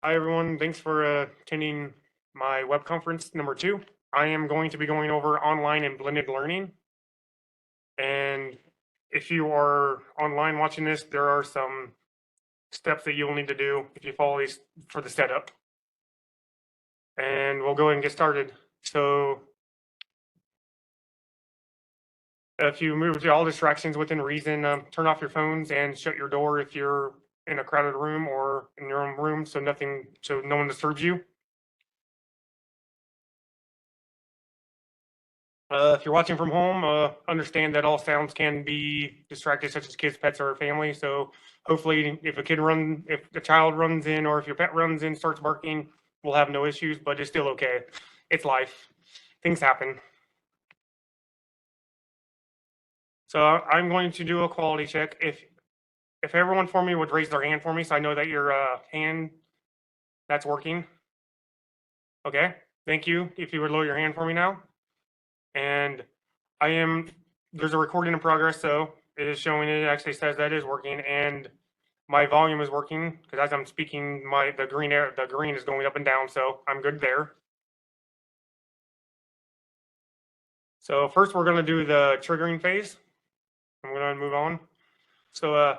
Hi, everyone. Thanks for attending my web conference number 2. I am going to be going over online and blended learning. And if you are online watching this, there are some steps that you'll need to do if you follow these for the setup. And we'll go ahead and get started. So if you move to all distractions within reason, turn off your phones and shut your door if you're in a crowded room or in your own room, so no one disturbs you. If you're watching from home, understand that all sounds can be distracted, such as kids, pets, or family. So hopefully, if a child runs in, or if your pet runs in, starts barking, we'll have no issues. But it's still okay. It's life. Things happen. So I'm going to do a quality check. If everyone for me would raise their hand for me, so I know that your hand that's working. Okay. Thank you. If you would lower your hand for me now. And there's a recording in progress, so it is showing, it actually says that is working, and my volume is working, because as I'm speaking, the green is going up and down, so I'm good there. So first we're gonna do the triggering phase. I'm gonna move on. So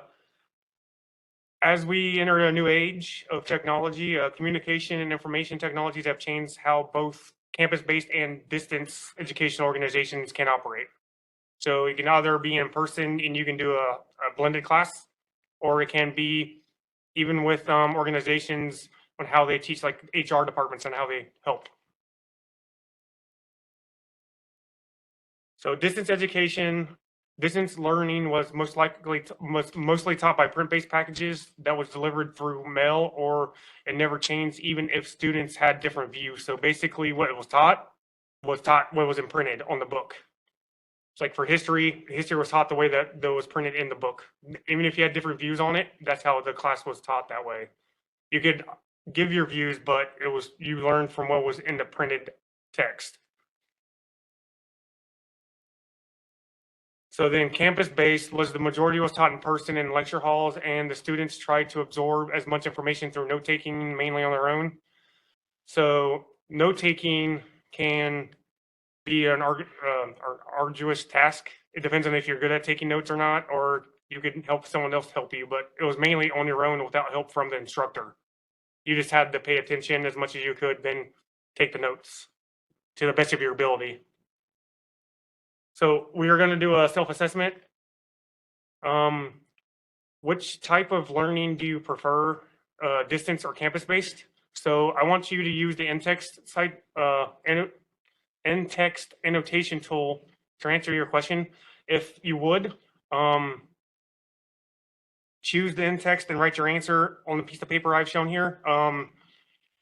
as we enter a new age of technology, communication and information technologies have changed how both campus-based and distance education organizations can operate. So you can either be in person and you can do a blended class, or it can be even with organizations on how they teach, like HR departments, and how they help. So distance learning was mostly taught by print-based packages that was delivered through mail, or it never changed even if students had different views. So basically what was taught what was imprinted on the book. It's like for history was taught the way that was printed in the book. Even if you had different views on it, that's how the class was taught that way. You could give your views, but you learned from what was in the printed text. So then campus-based was the majority was taught in person in lecture halls, and the students tried to absorb as much information through note-taking, mainly on their own. So note-taking can be an arduous task. It depends on if you're good at taking notes or not, or you could help someone else help you, but it was mainly on your own without help from the instructor. You just had to pay attention as much as you could, then take the notes to the best of your ability. So we are going to do a self-assessment. Which type of learning do you prefer, distance or campus-based? So I want you to use the in-text site, in-text annotation tool to answer your question. If you would, choose the in-text and write your answer on the piece of paper I've shown here.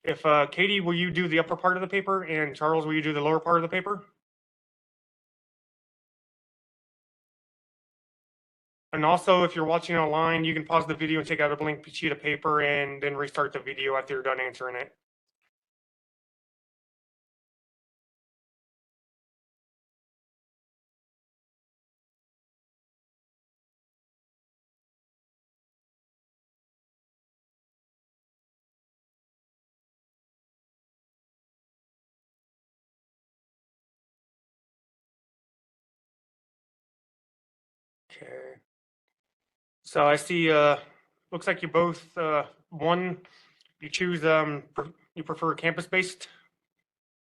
If Katie, will you do the upper part of the paper, and Charles, will you do the lower part of the paper? And also, if you're watching online, you can pause the video and take out a blank sheet of paper and then restart the video after you're done answering it. Okay. So I see, looks like you both, you choose, you prefer campus-based,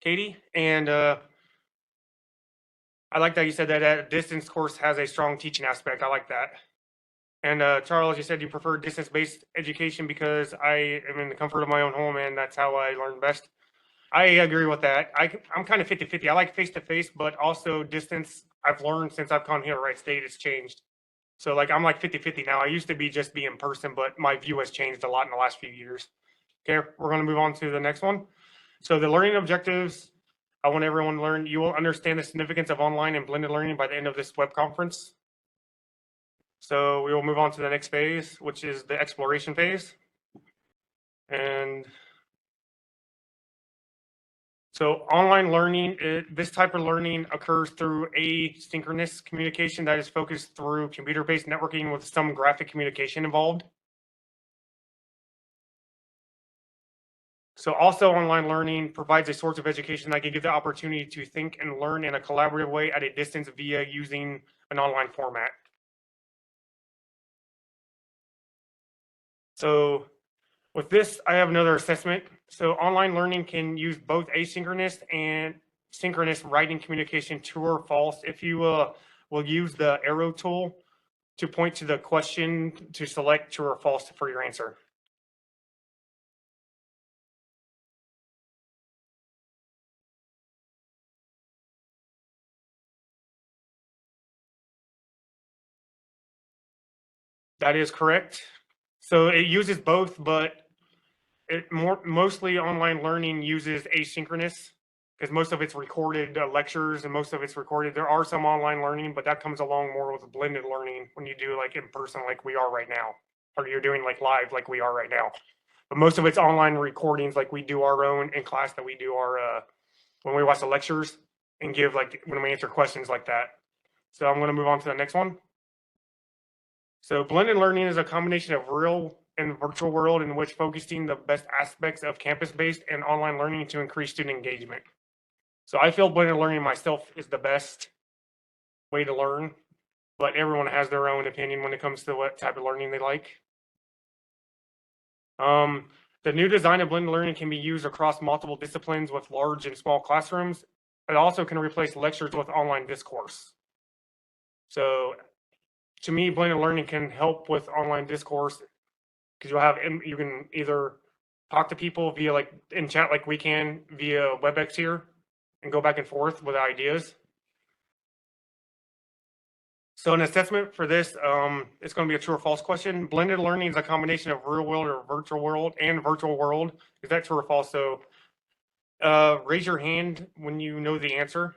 Katie, and I like that you said that a distance course has a strong teaching aspect. I like that. And Charles, you said you prefer distance-based education because I am in the comfort of my own home, and that's how I learn best. I agree with that. I'm kind of 50-50. I like face-to-face, but also distance. I've learned since I've come here to Wright State, it's changed. So like I'm like 50-50 now. I used to be just be in person, but my view has changed a lot in the last few years. Okay, we're going to move on to the next one. So the learning objectives, I want everyone to learn. You will understand the significance of online and blended learning by the end of this web conference. So we will move on to the next phase, which is the exploration phase. And so online learning, this type of learning occurs through asynchronous communication that is focused through computer-based networking with some graphic communication involved. So also online learning provides a source of education that can give the opportunity to think and learn in a collaborative way at a distance via using an online format. So with this, I have another assessment. So online learning can use both asynchronous and synchronous writing communication, true or false. If you will use the arrow tool to point to the question to select true or false for your answer. That is correct. So it uses both, but mostly online learning uses asynchronous because most of it's recorded lectures and most of it's recorded. There are some online learning, but that comes along more with blended learning when you do like in person, like we are right now, or you're doing like live, like we are right now. But most of it's online recordings, like we do our own in class that we do our when we watch the lectures and give like when we answer questions like that. So I'm going to move on to the next one. So blended learning is a combination of real and virtual world in which focusing the best aspects of campus-based and online learning to increase student engagement. So I feel blended learning myself is the best way to learn, but everyone has their own opinion when it comes to what type of learning they like. The new design of blended learning can be used across multiple disciplines with large and small classrooms. It also can replace lectures with online discourse. So to me, blended learning can help with online discourse because you can either talk to people via like in chat like we can via WebEx here and go back and forth with ideas. So an assessment for this, it's going to be a true or false question. Blended learning is a combination of real world or virtual world and virtual world. Is that true or false? So raise your hand when you know the answer.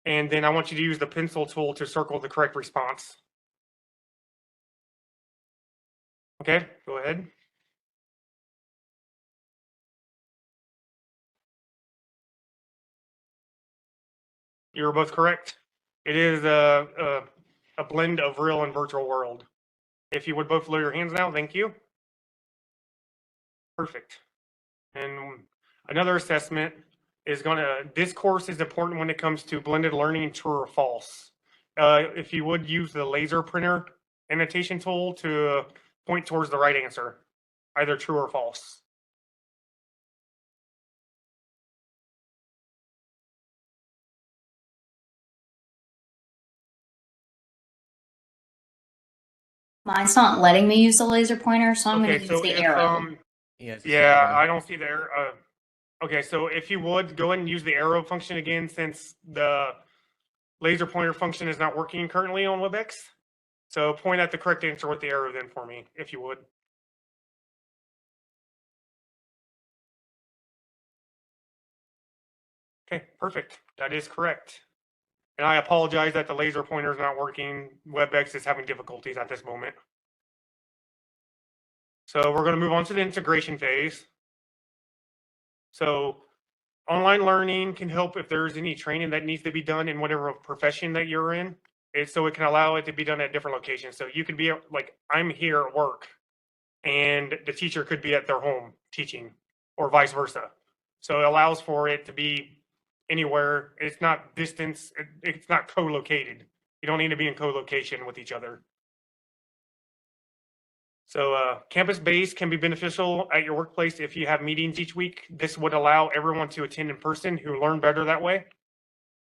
And then I want you to use the pencil tool to circle the correct response. Okay, go ahead. You're both correct. It is a blend of real and virtual world. If you would both lower your hands now, thank you. Perfect. And another assessment is this course is important when it comes to blended learning, true or false. If you would use the laser printer annotation tool to point towards the right answer, either true or false. Mine's not letting me use the laser pointer, so I'm Okay, going to so use the if, arrow. yeah, I don't see the arrow. Okay, so if you would go ahead and use the arrow function again, since the laser pointer function is not working currently on WebEx. So point at the correct answer with the arrow then for me, if you would. Okay, perfect. That is correct. And I apologize that the laser pointer is not working. WebEx is having difficulties at this moment. So we're going to move on to the integration phase. So online learning can help if there's any training that needs to be done in whatever profession that you're in. So it can allow it to be done at different locations. So you could be like, I'm here at work and the teacher could be at their home teaching or vice versa. So it allows for it to be anywhere. It's not distance. It's not co-located. You don't need to be in co-location with each other. So campus-based can be beneficial at your workplace if you have meetings each week. This would allow everyone to attend in person who learn better that way.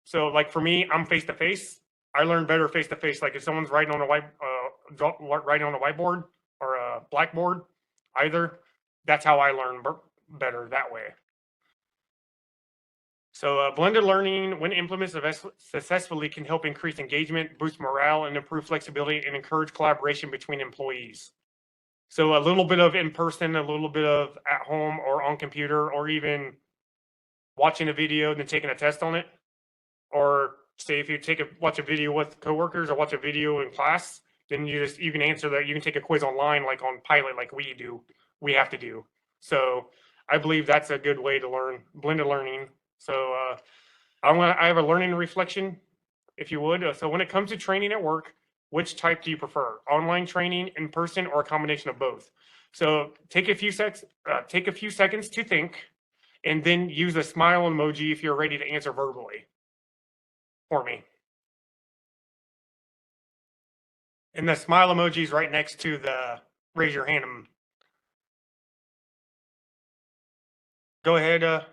So like for me, I'm face-to-face. I learn better face-to-face. Like if someone's writing on a whiteboard or a blackboard, either, that's how I learn better that way. So blended learning, when implemented successfully, can help increase engagement, boost morale, and improve flexibility and encourage collaboration between employees. So a little bit of in person, a little bit of at home or on computer, or even watching a video and then taking a test on it. Or say if you watch a video with coworkers or watch a video in class, then you can answer that. You can take a quiz online, like on Pilot, like we have to do. So I believe that's a good way to learn blended learning. So I have a learning reflection, if you would. So when it comes to training at work, which type do you prefer? Online training, in person, or a combination of both? So take a few seconds to think, and then use a smile emoji if you're ready to answer verbally for me. And the smile emoji is right next to the raise your hand. Go ahead,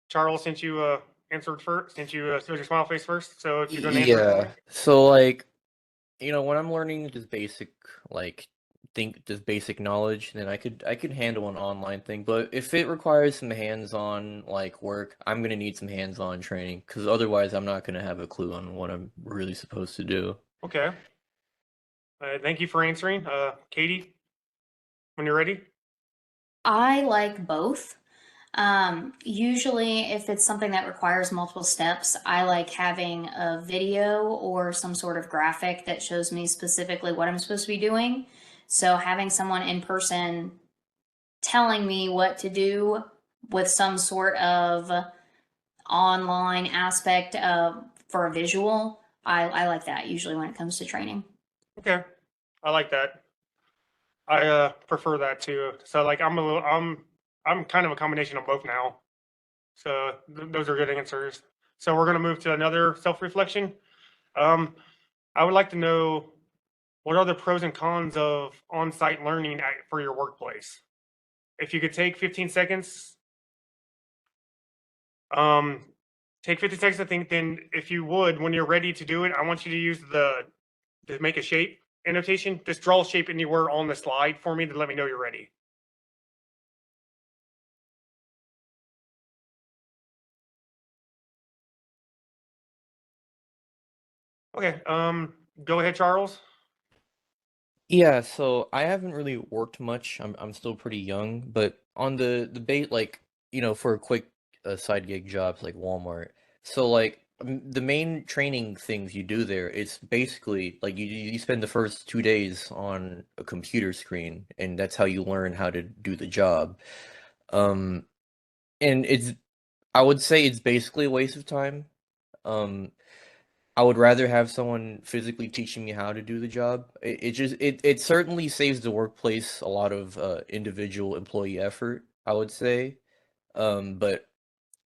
Charles, since you answered first, since you showed your smile face first. So if you're going to answer for me. Yeah. So like, when I'm learning just basic just basic knowledge, then I could handle an online thing. But if it requires some hands-on like work, I'm gonna need some hands-on training because otherwise I'm not gonna have a clue on what I'm really supposed to do. Okay. Thank you for answering. Katie, when you're ready. I like both. Usually, if it's something that requires multiple steps, I like having a video or some sort of graphic that shows me specifically what I'm supposed to be doing. So, having someone in person telling me what to do with some sort of online aspect for a visual, I like that usually when it comes to training. Okay. I like that. I prefer that too. So like I'm kind of a combination of both now. So those are good answers. So we're gonna move to another self-reflection. Um, I would like to know what are the pros and cons of on-site learning for your workplace? If you could take 15 seconds, um, take 15 seconds to think. Then, if you would, when you're ready to do it, I want you to use to make a shape annotation. Just draw a shape anywhere on the slide for me to let me know you're ready. Okay. Go ahead, Charles. Yeah, so I haven't really worked much. I'm still pretty young, but on the bait for a quick side gig jobs like Walmart. So like the main training things you do there, it's basically like you spend the first 2 days on a computer screen, and that's how you learn how to do the job. Um, and I would say it's basically a waste of time. Um, I would rather have someone physically teaching me how to do the job. It certainly saves the workplace a lot of individual employee effort, I would say. But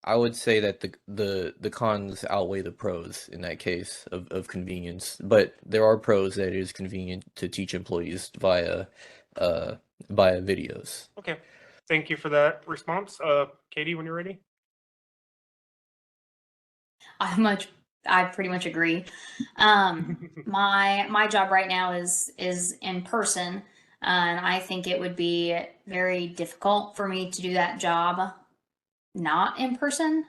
I would say that the cons outweigh the pros in that case of convenience. But there are pros that it is convenient to teach employees uh via videos. Okay. Thank you for that response. Katie, when you're ready. I much I pretty much agree. My job right now is in person, and I think it would be very difficult for me to do that job not in person,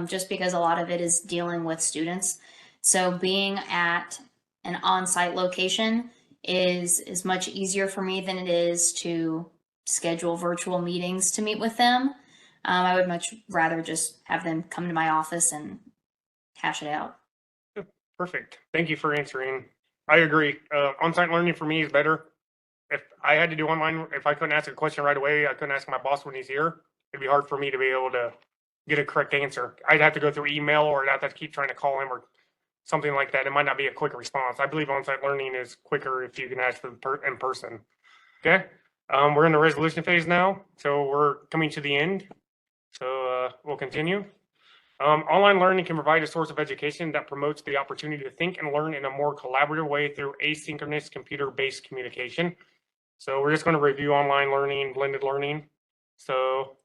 just because a lot of it is dealing with students. So being at an on-site location is much easier for me than it is to schedule virtual meetings to meet with them. I would much rather just have them come to my office and hash it out. Perfect. Thank you for answering. I agree. On-site learning for me is better. If I had to do online, if I couldn't ask a question right away, I couldn't ask my boss when he's here. It'd be hard for me to be able to get a correct answer. I'd have to go through email, or I'd have to keep trying to call him or something like that. It might not be a quick response. I believe on-site learning is quicker if you can ask them in person. Okay. We're in the resolution phase now, so we're coming to the end. So we'll continue. Online learning can provide a source of education that promotes the opportunity to think and learn in a more collaborative way through asynchronous computer-based communication. So we're just going to review online learning, blended learning. So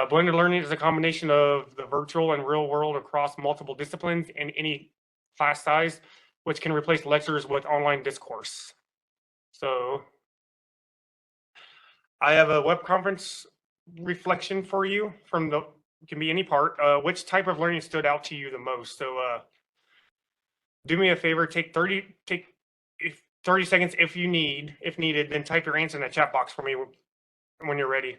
blended learning is a combination of the virtual and real world across multiple disciplines in any class size, which can replace lectures with online discourse. So I have a web conference reflection for you from it can be any part. Which type of learning stood out to you the most? So do me a favor, take 30 seconds if needed, then type your answer in the chat box for me when you're ready.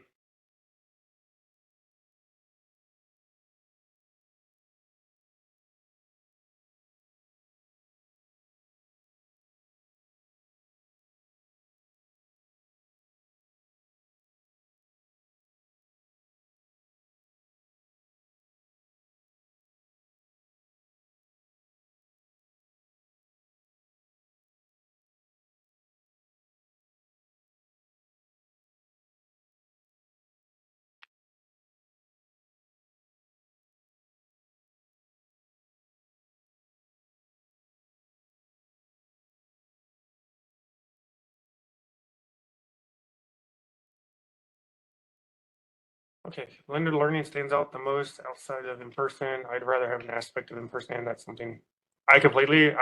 Okay, blended learning stands out the most outside of in-person. I'd rather have an aspect of in-person, and that's something I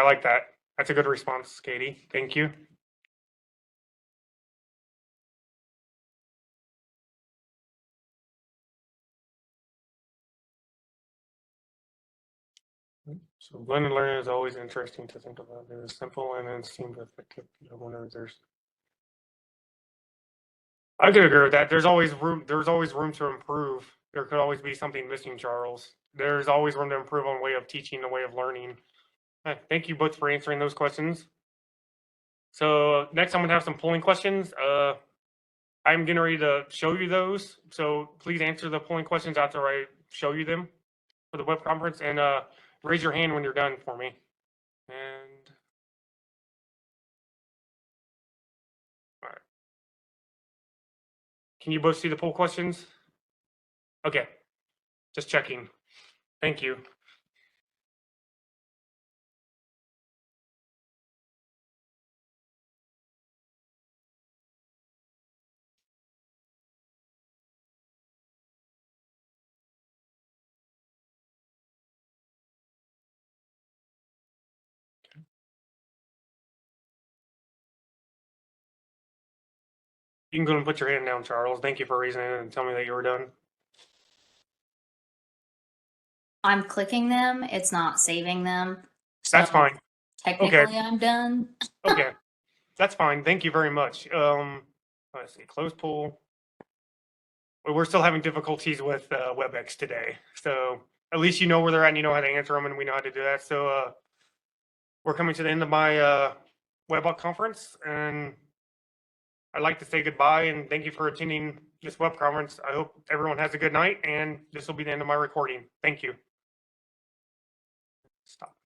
like that. That's a good response, Katie. Thank you. So blended learning is always interesting to think about. It is simple and then seems effective. I could agree with that. There's always room to improve. There could always be something missing, Charles. There's always room to improve on way of teaching, the way of learning. Thank you both for answering those questions. So next I'm gonna have some polling questions. I'm getting ready to show you those. So please answer the polling questions after I show you them for the web conference, and raise your hand when you're done for me. And all right. Can you both see the poll questions? Okay, just checking. Thank you. You can go and put your hand down, Charles. Thank you for raising it and tell me that you were done. I'm clicking them. It's not saving them. That's So fine. technically, I'm done. Okay, that's fine. Thank you very much. Let's see, close poll. We're still having difficulties with WebEx today, so at least you know where they're at and you know how to answer them, and we know how to do that. So we're coming to the end of my web conference, and I'd like to say goodbye and thank you for attending this web conference. I hope everyone has a good night, and this will be the end of my recording. Thank you. Stop.